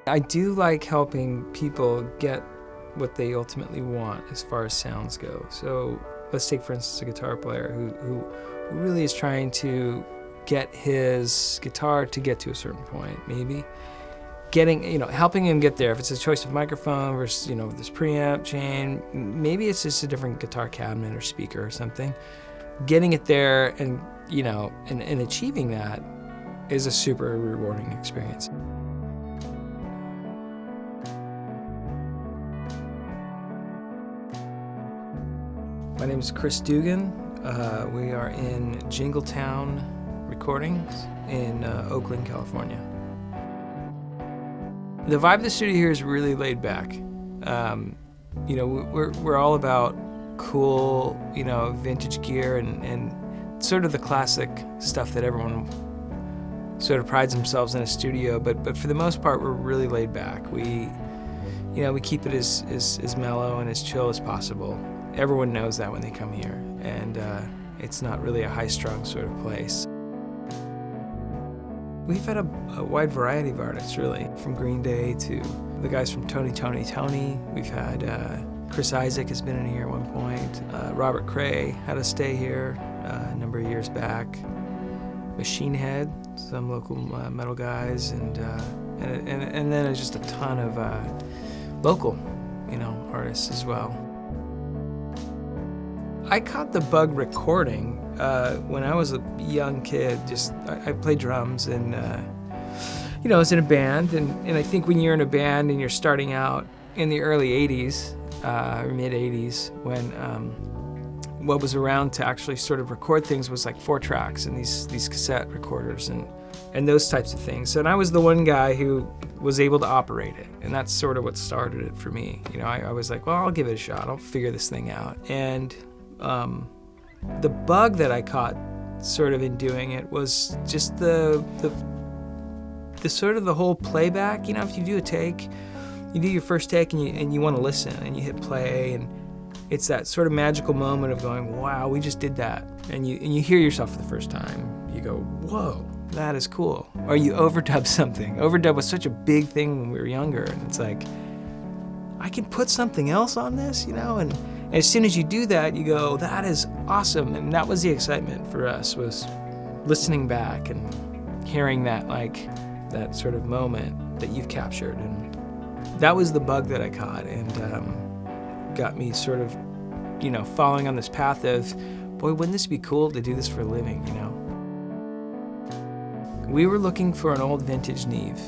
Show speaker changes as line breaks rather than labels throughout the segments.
I do like helping people get what they ultimately want as far as sounds go. So let's take, for instance, a guitar player who really is trying to get his guitar to get to a certain point, maybe. Helping him get there. If it's a choice of microphone versus, this preamp chain, maybe it's just a different guitar cabinet or speaker or something. Getting it there and achieving that is a super rewarding experience. My name is Chris Dugan. We are in JingleTown Recordings in Oakland, California. The vibe of the studio here is really laid back. We're all about cool, vintage gear and sort of the classic stuff that everyone sort of prides themselves in a studio. But for the most part, we're really laid back. We keep it as mellow and as chill as possible. Everyone knows that when they come here, and it's not really a high-strung sort of place. We've had a wide variety of artists, really, from Green Day to the guys from Tony. We've had Chris Isaac has been in here at one point. Robert Cray had a stay here a number of years back. Machine Head, some local metal guys, and then there's just a ton of local, artists as well. I caught the bug recording when I was a young kid. I played drums and I was in a band, and I think when you're in a band and you're starting out in the early 80s or mid 80s, when what was around to actually sort of record things was like 4-tracks and these cassette recorders and those types of things. And I was the one guy who was able to operate it, and that's sort of what started it for me. I was like, well, I'll give it a shot. I'll figure this thing out. And the bug that I caught sort of in doing it was just the sort of the whole playback. If you do a take, you do your first take and you want to listen and you hit play, and it's that sort of magical moment of going, wow, we just did that. And you hear yourself for the first time. You go, whoa, that is cool. Or you overdub something. Overdub was such a big thing when we were younger, and it's like, I can put something else on this, and as soon as you do that, you go, that is awesome. And that was the excitement for us, was listening back and hearing that sort of moment that you've captured. And that was the bug that I caught, and got me sort of, following on this path of, boy, wouldn't this be cool to do this for a living, We were looking for an old vintage Neve.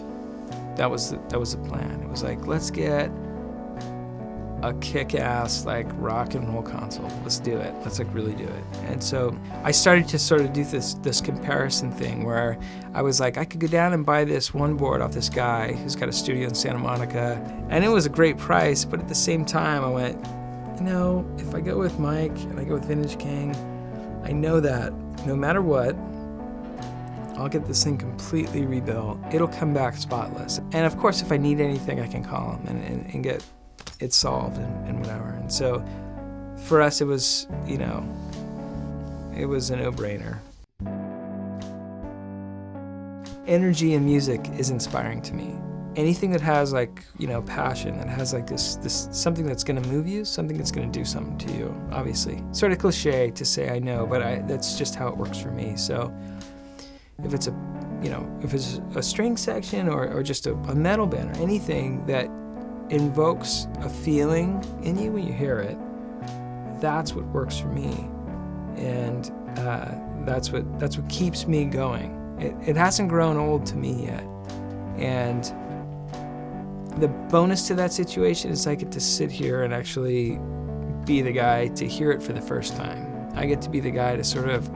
That was the plan. It was like, let's get a kick-ass rock and roll console. Let's do it. Let's really do it. And so I started to sort of do this comparison thing where I was like, I could go down and buy this one board off this guy who's got a studio in Santa Monica, and it was a great price, but at the same time I went, if I go with Mike and I go with Vintage King, I know that no matter what, I'll get this thing completely rebuilt. It'll come back spotless. And of course, if I need anything, I can call him and get it solved and whatever. And so for us, it was, it was a no-brainer. Energy in music is inspiring to me. Anything that has passion, that has this something that's gonna move you, something that's gonna do something to you, obviously. Sort of cliche to say, I know, but that's just how it works for me. So if it's a string section or just a metal band or anything that invokes a feeling in you when you hear it, that's what works for me, and that's what keeps me going. It hasn't grown old to me yet, and the bonus to that situation is I get to sit here and actually be the guy to hear it for the first time. I get to be the guy to sort of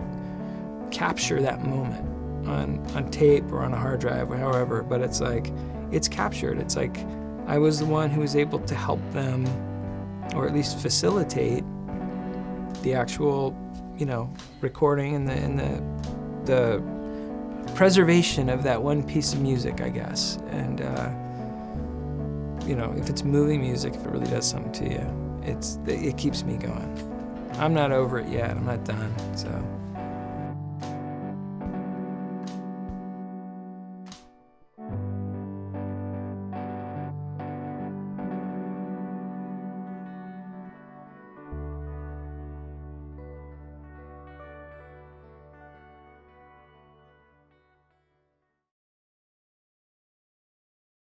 capture that moment on tape or on a hard drive or however, but it's captured. It's like I was the one who was able to help them, or at least facilitate the actual, recording and the preservation of that one piece of music, I guess. And if it's moving music, if it really does something to you, it keeps me going. I'm not over it yet. I'm not done. So.